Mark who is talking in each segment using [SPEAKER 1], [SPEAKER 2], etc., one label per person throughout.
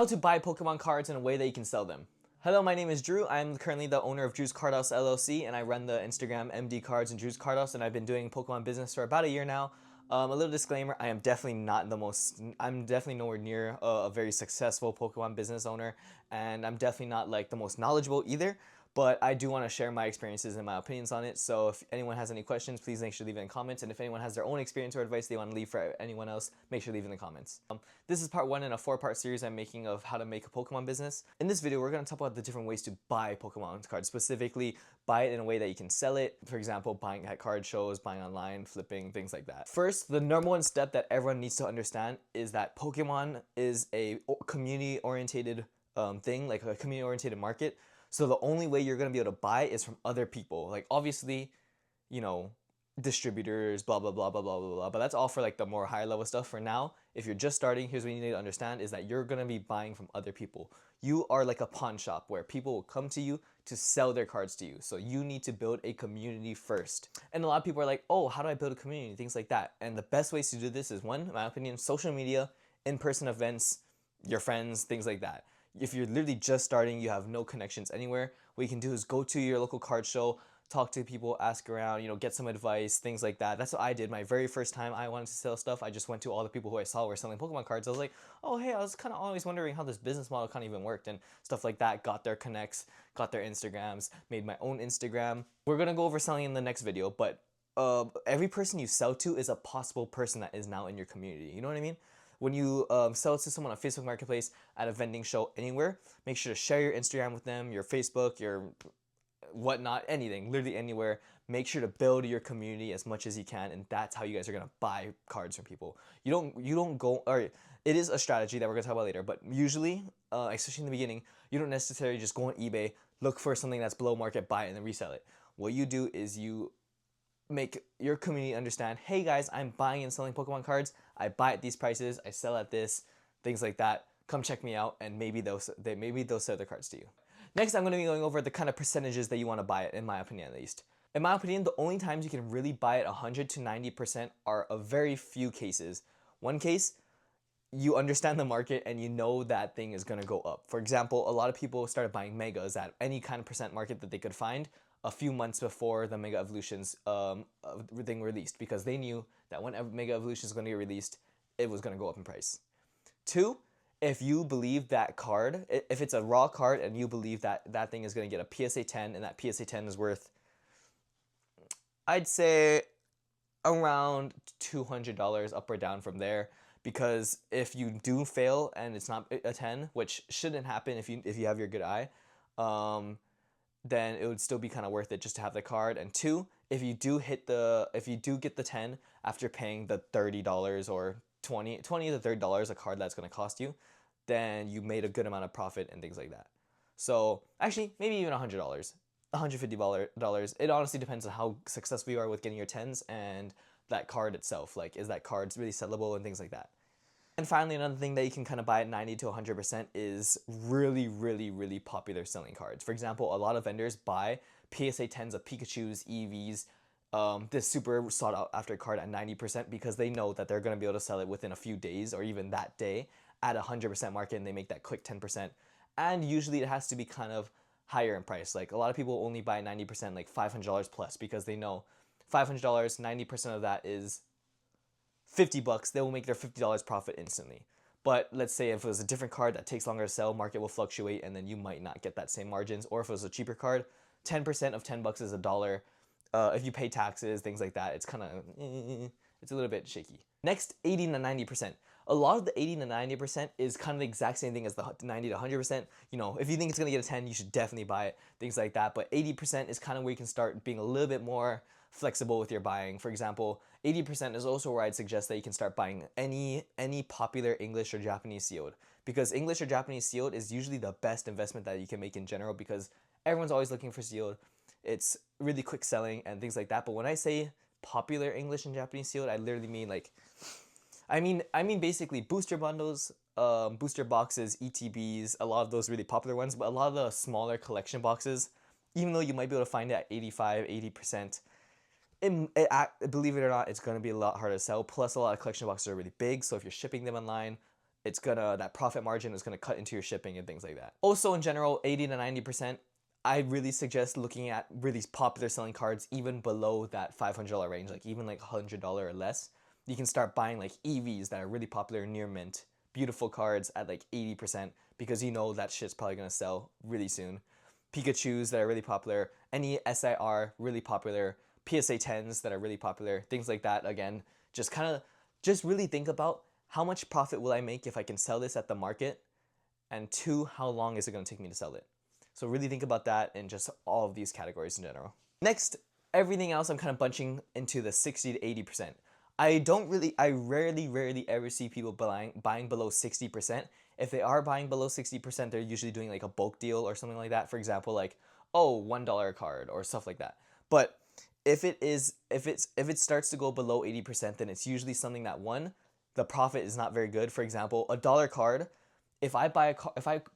[SPEAKER 1] How to buy Pokemon cards in a way that you can sell them. Hello, my name is Drew. I'm currently the owner of Drew's Card House LLC, and I run the Instagram MD Cards and Drew's Card House, and I've been doing Pokemon business for about a year now. A little disclaimer, I'm definitely nowhere near a very successful Pokemon business owner, and I'm definitely not like the most knowledgeable either. But I do want to share my experiences and my opinions on it. So if anyone has any questions, please make sure to leave it in comments. And if anyone has their own experience or advice they want to leave for anyone else, make sure to leave it in the comments. This is part 1 in a 4-part series I'm making of how to make a Pokemon business. In this video, we're going to talk about the different ways to buy Pokemon cards, specifically buy it in a way that you can sell it. For example, buying at card shows, buying online, flipping, things like that. First, the number one step that everyone needs to understand is that Pokemon is a community-oriented thing, like a community-oriented market. So the only way you're going to be able to buy is from other people. Like obviously, you know, distributors, blah, blah, blah, blah, blah, blah, blah. But that's all for like the more higher level stuff. For now, if you're just starting, here's what you need to understand is that you're going to be buying from other people. You are like a pawn shop where people will come to you to sell their cards to you. So you need to build a community first. And a lot of people are like, oh, how do I build a community? Things like that. And the best ways to do this is, one, in my opinion, social media, in-person events, your friends, things like that. If you're literally just starting, you have no connections anywhere, what you can do is go to your local card show, talk to people, ask around, you know, get some advice, things like that. That's what I did. My very first time I wanted to sell stuff, I just went to all the people who I saw were selling Pokemon cards. I was like, oh, hey, I was kind of always wondering how this business model kind of even worked and stuff like that. Got their connects, got their Instagrams, made my own Instagram. We're going to go over selling in the next video, but every person you sell to is a possible person that is now in your community. You know what I mean? When you sell it to someone on Facebook Marketplace, at a vending show, anywhere, make sure to share your Instagram with them, your Facebook, your whatnot, anything, literally anywhere. Make sure to build your community as much as you can, and that's how you guys are gonna buy cards from people. You don't go, or it is a strategy that we're gonna talk about later, but usually, especially in the beginning, you don't necessarily just go on eBay, look for something that's below market, buy it, and then resell it. What you do is you make your community understand, hey guys, I'm buying and selling Pokemon cards. I buy at these prices, I sell at this, things like that. Come check me out, and maybe they'll sell their cards to you. Next, I'm going to be going over the kind of percentages that you want to buy it, in my opinion at least. In my opinion, the only times you can really buy it 100 to 90% are a very few cases. One case, you understand the market and you know that thing is going to go up. For example, a lot of people started buying megas at any kind of percent market that they could find a few months before the Mega Evolutions thing released, because they knew that when Mega Evolution is going to get released, it was going to go up in price. 2, if you believe that card, if it's a raw card and you believe that that thing is going to get a PSA 10 and that PSA 10 is worth, I'd say around $200 up or down from there. Because if you do fail and it's not a 10, which shouldn't happen if you have your good eye, then it would still be kind of worth it just to have the card. And 2, if you do get the 10 after paying the $30 or $20 to $30 a card that's going to cost you, then you made a good amount of profit and things like that. So actually, maybe even $100, $150. It honestly depends on how successful you are with getting your 10s and that card itself. Like, is that card really sellable and things like that. And finally, another thing that you can kind of buy at 90 to 100% is really, really, really popular selling cards. For example, a lot of vendors buy PSA 10s of Pikachus, EVs, this super sought after card at 90% because they know that they're going to be able to sell it within a few days or even that day at 100% market, and they make that quick 10%. And usually it has to be kind of higher in price. Like, a lot of people only buy 90% like $500 plus, because they know $500, 90% of that is $50. They will make their $50 profit instantly. But let's say if it was a different card that takes longer to sell, market will fluctuate, and then you might not get that same margins. Or if it was a cheaper card, 10% of $10 is $1. If you pay taxes, things like that, it's kind of, it's a little bit shaky. Next, 80 to 90%. A lot of the 80 to 90% is kind of the exact same thing as the 90 to 100%. You know, if you think it's going to get a 10, you should definitely buy it, things like that. But 80% is kind of where you can start being a little bit more flexible with your buying. For example, 80% is also where I'd suggest that you can start buying any popular English or Japanese sealed, because English or Japanese sealed is usually the best investment that you can make in general, because everyone's always looking for sealed. It's really quick selling and things like that. But when I say popular English and Japanese sealed, I literally mean like, I mean basically booster bundles, booster boxes, ETBs, a lot of those really popular ones. But a lot of the smaller collection boxes, even though you might be able to find it at 85, 80%, believe it or not, it's going to be a lot harder to sell. Plus, a lot of collection boxes are really big, so if you're shipping them online, that profit margin is gonna cut into your shipping and things like that. Also, in general, 80 to 90%, I really suggest looking at really popular selling cards even below that $500 range, like even like $100 or less. You can start buying like EVs that are really popular near mint, beautiful cards at like 80% because you know that shit's probably gonna sell really soon. Pikachus that are really popular, any SIR really popular, PSA 10s that are really popular, things like that. Again, just really think about how much profit will I make if I can sell this at the market, and two, how long is it going to take me to sell it? So really think about that in just all of these categories in general. Next, everything else I'm kind of bunching into the 60 to 80%. I rarely ever see people buying below 60%. If they are buying below 60%, they're usually doing like a bulk deal or something like that. For example, like, oh, $1 card or stuff like that. But if it starts to go below 80%, then it's usually something that, one, the profit is not very good. For example, a dollar card, if I buy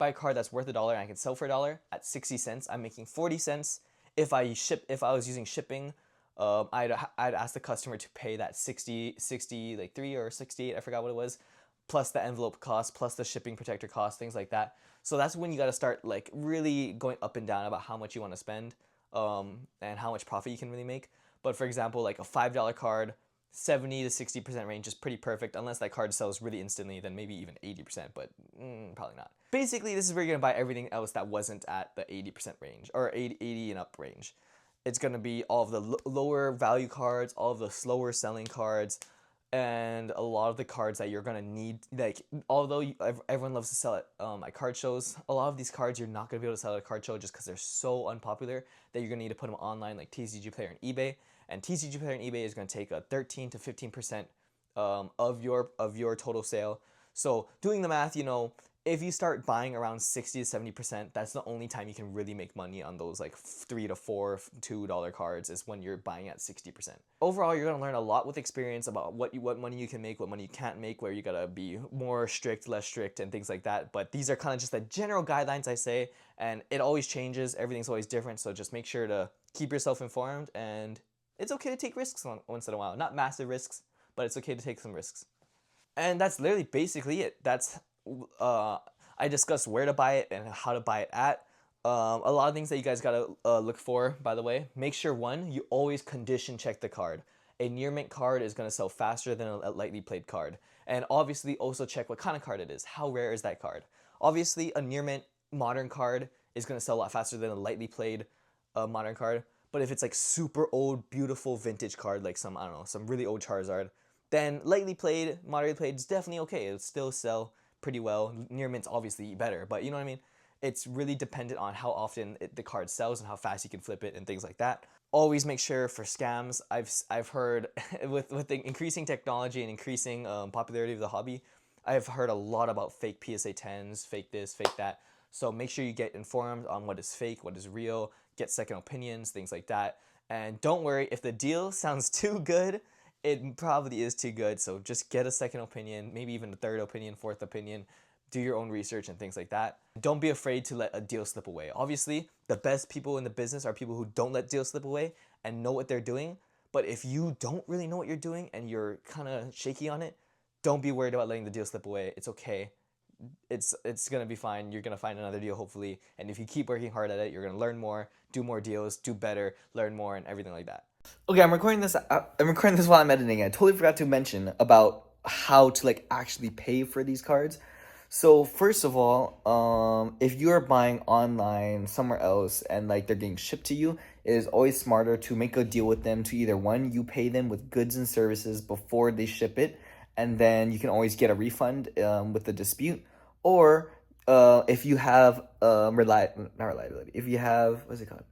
[SPEAKER 1] a card that's worth $1 and I can sell for $1 at 60 cents, I'm making 40 cents. If I was using shipping, I'd ask the customer to pay that 60 like 3 or 68, I forgot what it was, plus the envelope cost, plus the shipping protector cost, things like that. So that's when you got to start like really going up and down about how much you want to spend, and how much profit you can really make. But for example, like a $5 card, 70 to 60% range is pretty perfect. Unless that card sells really instantly, then maybe even 80%, but probably not. Basically, this is where you're gonna buy everything else that wasn't at the 80% range or 80 and up range. It's gonna be all of the lower value cards, all of the slower selling cards, and a lot of the cards that you're gonna need. Like, although everyone loves to sell at card shows, a lot of these cards you're not gonna be able to sell at a card show just because they're so unpopular that you're gonna need to put them online, like TCG Player and eBay. And TCG Player and eBay is gonna take a 13 to 15% of your total sale. So doing the math, if you start buying around 60 to 70%, that's the only time you can really make money on those like $3 to $4, $2 cards, is when you're buying at 60%. Overall, you're gonna learn a lot with experience about what money you can make, what money you can't make, where you gotta be more strict, less strict, and things like that. But these are kind of just the general guidelines I say, and it always changes. Everything's always different, so just make sure to keep yourself informed, and it's okay to take risks once in a while. Not massive risks, but it's okay to take some risks. And that's literally basically it. I discussed where to buy it and how to buy it at. A lot of things that you guys gotta look for, by the way. Make sure, one, you always condition check the card. A near mint card is gonna sell faster than a lightly played card. And obviously also check what kind of card it is. How rare is that card? Obviously, a near mint modern card is gonna sell a lot faster than a lightly played modern card. But if it's like super old, beautiful vintage card, like some really old Charizard, then lightly played, moderately played is definitely okay. It'll still sell pretty well. Near mint's obviously better, but you know what I mean? It's really dependent on how often the card sells and how fast you can flip it and things like that. Always make sure for scams. I've heard with the increasing technology and increasing popularity of the hobby, I've heard a lot about fake PSA 10s, fake this, fake that. So make sure you get informed on what is fake, what is real, get second opinions, things like that. And don't worry, if the deal sounds too good, it probably is too good. So just get a second opinion, maybe even a third opinion, fourth opinion. Do your own research and things like that. Don't be afraid to let a deal slip away. Obviously, the best people in the business are people who don't let deals slip away and know what they're doing. But if you don't really know what you're doing and you're kind of shaky on it, don't be worried about letting the deal slip away. It's okay. It's gonna be fine. You're gonna find another deal hopefully, and if you keep working hard at it, you're gonna learn more, do more deals, do better, learn more, and everything like that.
[SPEAKER 2] Okay, I'm recording this. I'm recording this while I'm editing. I totally forgot to mention about how to like actually pay for these cards. So first of all, if you are buying online somewhere else and like they're getting shipped to you, it is always smarter to make a deal with them to either, one, you pay them with goods and services before they ship it, and then you can always get a refund with the dispute, or if you have not reliability, if you have, what's it called?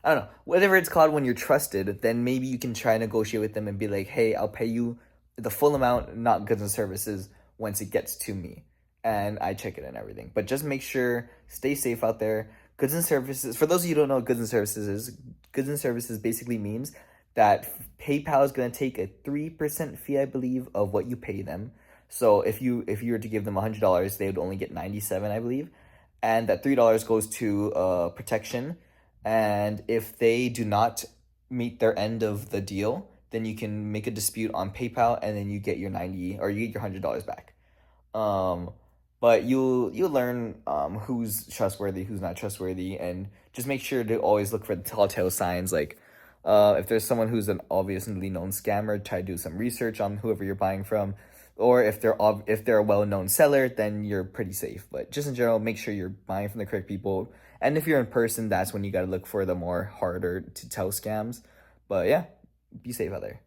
[SPEAKER 2] I don't know, whatever it's called when you're trusted, then maybe you can try and negotiate with them and be like, hey, I'll pay you the full amount, not goods and services, once it gets to me and I check it and everything. But just make sure, stay safe out there. Goods and services, for those of you who don't know what goods and services is, goods and services basically means that PayPal is going to take a 3% fee, I believe, of what you pay them. So if you were to give them $100, they would only get 97, I believe. And that $3 goes to protection. And if they do not meet their end of the deal, then you can make a dispute on PayPal and then you get your 90 or you get your $100 back. Um, but you'll learn who's trustworthy, who's not trustworthy, and just make sure to always look for the telltale signs. Like if there's someone who's an obviously known scammer, try to do some research on whoever you're buying from. Or if they're a well-known seller, then you're pretty safe. But just in general, make sure you're buying from the correct people. And if you're in person, that's when you got to look for the more harder to tell scams. But yeah, be safe out there.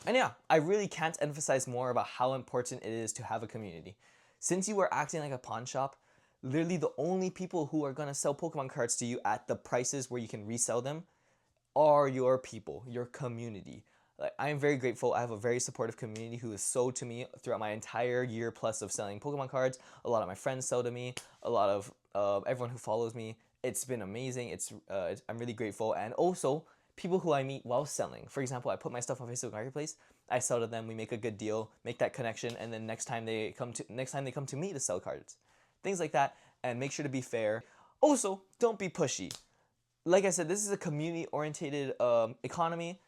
[SPEAKER 1] And yeah, I really can't emphasize more about how important it is to have a community. Since you are acting like a pawn shop, literally the only people who are going to sell Pokemon cards to you at the prices where you can resell them are your people, your community. Like, I am very grateful. I have a very supportive community who has sold to me throughout my entire year plus of selling Pokemon cards. A lot of my friends sell to me. A lot of everyone who follows me. It's been amazing. I'm really grateful. And also people who I meet while selling. For example, I put my stuff on Facebook Marketplace. I sell to them. We make a good deal, make that connection, and then next time they come to me to sell cards, things like that. And make sure to be fair. Also, don't be pushy. Like I said, this is a community-oriented economy.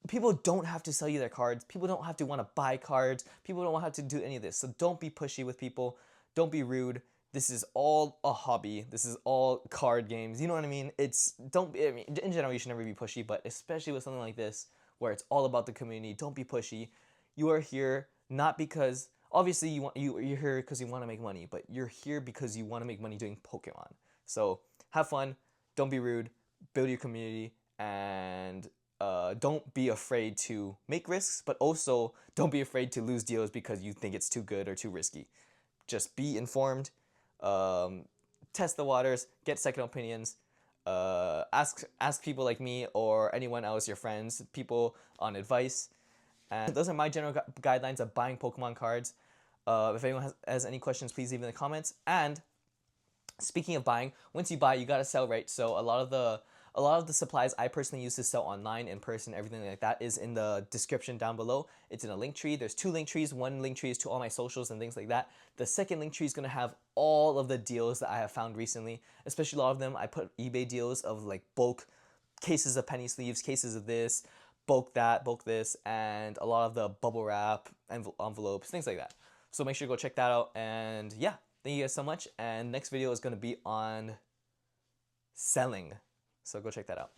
[SPEAKER 1] People don't have to sell you their cards. People don't have to want to buy cards. People don't have to do any of this. So don't be pushy with people. Don't be rude. This is all a hobby. This is all card games. You know what I mean? I mean, in general, you should never be pushy, but especially with something like this, where it's all about the community, don't be pushy. You are here not because, obviously, you're here because you want to make money, but you're here because you want to make money doing Pokemon. So have fun. Don't be rude. Build your community, and don't be afraid to make risks, but also don't be afraid to lose deals because you think it's too good or too risky. Just be informed, test the waters, get second opinions, ask people like me or anyone else, your friends, people on advice. And those are my general guidelines of buying Pokemon cards. If anyone has any questions, please leave in the comments. And speaking of buying, once you buy, you gotta sell, right? So a lot of the supplies I personally use to sell online, in person, everything like that is in the description down below. It's in a link tree. There's 2 link trees. One link tree is to all my socials and things like that. The second link tree is gonna have all of the deals that I have found recently, especially a lot of them. I put eBay deals of like bulk cases of penny sleeves, cases of this, bulk that, bulk this, and a lot of the bubble wrap, envelopes, things like that. So make sure to go check that out. And yeah, thank you guys so much. And next video is going to be on selling. So go check that out.